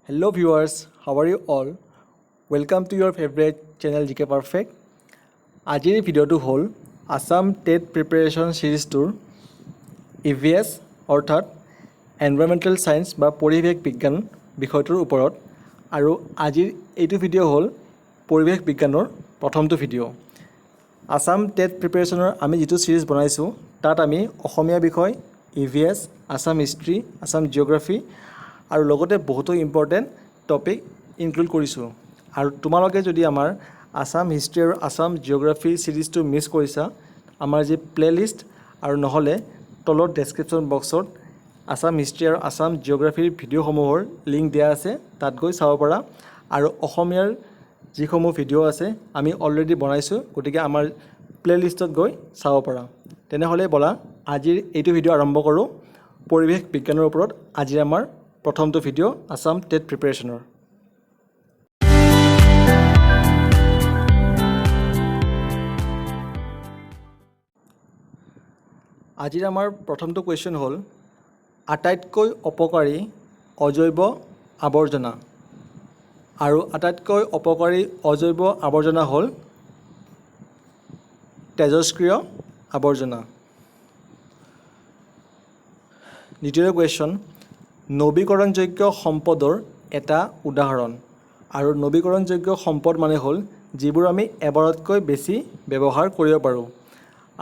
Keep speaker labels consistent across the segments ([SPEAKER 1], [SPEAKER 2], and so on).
[SPEAKER 1] Hello viewers, how are you all? Welcome to your favorite channel GK Perfect. Ajir video to hol Assam TET preparation series tour EVS অৰ্থাৎ environmental science বা পৰিৱেশ বিজ্ঞান বিষয়টোৰ ওপৰত আৰু আজিৰ এইটো ভিডিও হল পৰিৱেশ বিজ্ঞানৰ প্ৰথমটো ভিডিও Assam TET প্ৰিপাৰেচনৰ আমি যেটো সিৰিজ বনাইছো তাত আমি অসমীয়া বিষয় EVS Assam history Assam geography আৰু লগতে বহুতো ইম্পৰ্টেন্ট টপিক ইনক্লুড কৰিছো আৰু তোমালোকে যদি আমাৰ Assam history আৰু Assam geography সিৰিজটো মিস কৰিছা আমাৰ যে প্লেলিষ্ট আৰু নহলে তলৰ ডেসক্ৰিপচন বক্সত Assam history আৰু Assam geography ভিডিও সমূহৰ লিংক দিয়া আছে তাত গৈ চাব পাৰা আৰু অসমীয়াৰ যিসমূহ ভিডিও আছে আমি অলৰেডি বনাইছো গতিকে আমাৰ প্লেলিষ্টত গৈ চাব পাৰা তেনেহলে বলা আজিৰ এইটো ভিডিও আৰম্ভ কৰো পৰিৱেশ বিজ্ঞানৰ ওপৰত আজি আমাৰ প্ৰথমটো ভিডিও Assam TET প্ৰিপাৰেচনৰ আজিৰ আমাৰ প্ৰথমটো কোৱেশ্চন হল আটাইতকৈ অপকাৰী অজৈব আৱৰ্জনা আৰু আটাইতকৈ অপকাৰী অজৈব আৱৰ্জনা হল তেজস্ক্ৰিয় আৱৰ্জনা দ্বিতীয় কোৱেশ্চন নৱীকৰণযোগ্য সম্পদৰ এটা উদাহৰণ আৰু নৱীকৰণযোগ্য সম্পদ মানে হল যিবোৰ আমি এবাৰতকৈ বেছি ব্যৱহাৰ কৰিব পাৰো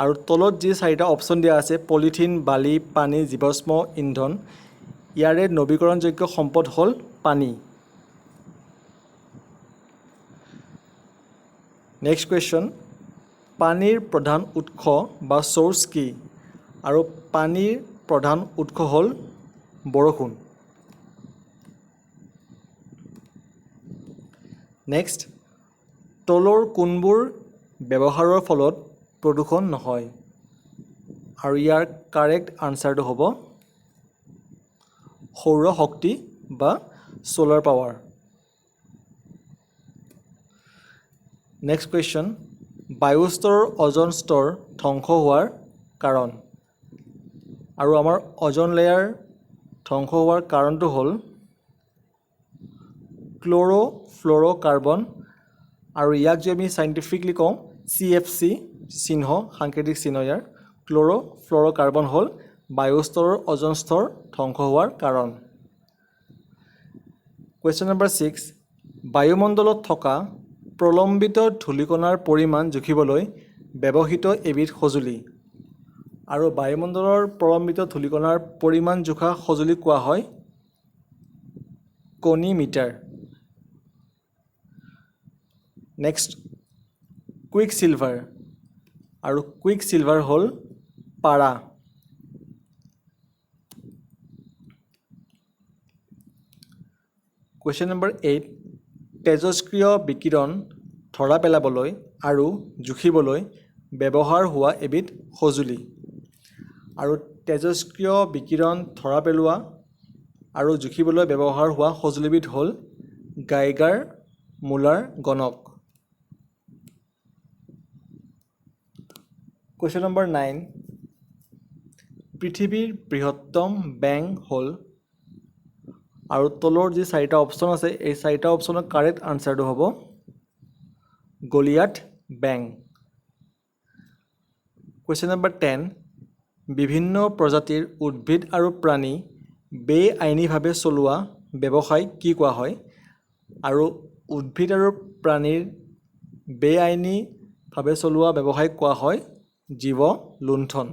[SPEAKER 1] আৰু তলত যি চাৰিটা অপচন দিয়া আছে পলিথিন বালি পানী জীৱাশ্ম ইন্ধন ইয়াৰে নৱীকৰণযোগ্য সম্পদ হল পানী নেক্সট কোৱেশ্চন পানীৰ প্ৰধান উৎস বা সোৰ্স কি আৰু পানীৰ প্ৰধান উৎস হল বৰষুণ নেক্সট তলৰ কোনবোৰ ব্যৱহাৰৰ ফলত প্ৰদূষণ নহয় আৰু ইয়াৰ কাৰেক্ট আনসাৰটো হ'ব সৌৰ শক্তি বা সোলাৰ পাৱাৰ নেক্সট কোৱেশ্চন বায়ুস্তৰৰ ওজন স্তৰ ধ্বংস হোৱাৰ কাৰণ আৰু আমাৰ ওজন লেয়াৰ ধ্বংস হোৱাৰ কাৰণটো হ'ল ক্লোৰো ফ্লোৰো কাৰ্বন আৰু ইয়াক যে আমি সাইন্টিফিকলি কওঁ CFC চিহ্ন সাংকেতিক চিহ্ন ইয়াৰ ক্লোৰো ফ্লোৰো কাৰ্বন হ'ল বায়ুস্তৰৰ ওজন স্তৰ ধ্বংস হোৱাৰ কাৰণ কোৱেশ্চন নম্বৰ 6 বায়ুমণ্ডলত থকা প্ৰলম্বিত ধূলিকণাৰ পৰিমাণ জুখিবলৈ ব্যৱহৃত এবিধ সঁজুলি আৰু বায়ুমণ্ডলৰ প্ৰলম্বিত ধূলিকণাৰ পৰিমাণ জোখা সঁজুলি কোৱা হয় কনিমিটাৰ নেক্সট কুইক সিলভাৰ আৰু কুইক সিলভাৰ হল পাৰা কোৱেশ্চন নম্বৰ 8 তেজস্ক্ৰিয় বিকিৰণ ধৰা পেলাবলৈ আৰু জুখিবলৈ ব্যৱহাৰ হোৱা এবিধ সঁজুলি আৰু তেজস্ক্ৰিয় বিকিৰণ ধৰা পেলোৱা আৰু জুখিবলৈ ব্যৱহাৰ হোৱা সঁজুলিবিধ হল গাইগাৰ মুলাৰ গণক কোৱেশ্চন নম্বৰ 9 পৃথিৱীৰ বৃহত্তম ব্যাং হল আৰু তলৰ যি চাৰিটা অপচন আছে এই চাৰিটা অপচনৰ কাৰেক্ট আনসাৰটো হ'ব গলিয়াথ ব্যাং কোৱেশ্চন নম্বৰ 10 বিভিন্ন প্ৰজাতিৰ উদ্ভিদ আৰু প্ৰাণী বেআইনীভাৱে চলোৱা ব্যৱসায় কি কোৱা হয় আৰু উদ্ভিদ আৰু প্ৰাণীৰ বেআইনীভাৱে চলোৱা ব্যৱসায় কোৱা হয় জীৱ লুণ্ঠন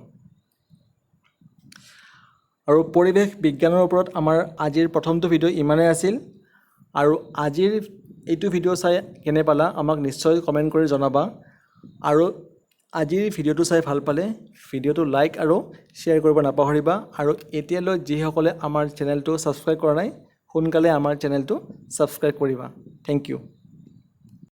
[SPEAKER 1] আৰু পৰিৱেশ বিজ্ঞানৰ ওপৰত আমাৰ আজিৰ প্ৰথমটো ভিডিও ইমানেই আছিল আৰু আজিৰ এইটো ভিডিও চাই কেনে পালা আমাক নিশ্চয় কমেন্ট কৰি জনাবা আৰু আজিৰ ভিডিওটো চাই ভাল পালে ভিডিওটো লাইক আৰু শ্বেয়াৰ কৰিব নাপাহৰিবা আৰু এতিয়ালৈ যিসকলে আমাৰ চেনেলটো সাবস্ক্ৰাইব কৰা নাই সোনকালে আমাৰ চেনেলটো সাবস্ক্ৰাইব কৰিবা থ্যাংক ইউ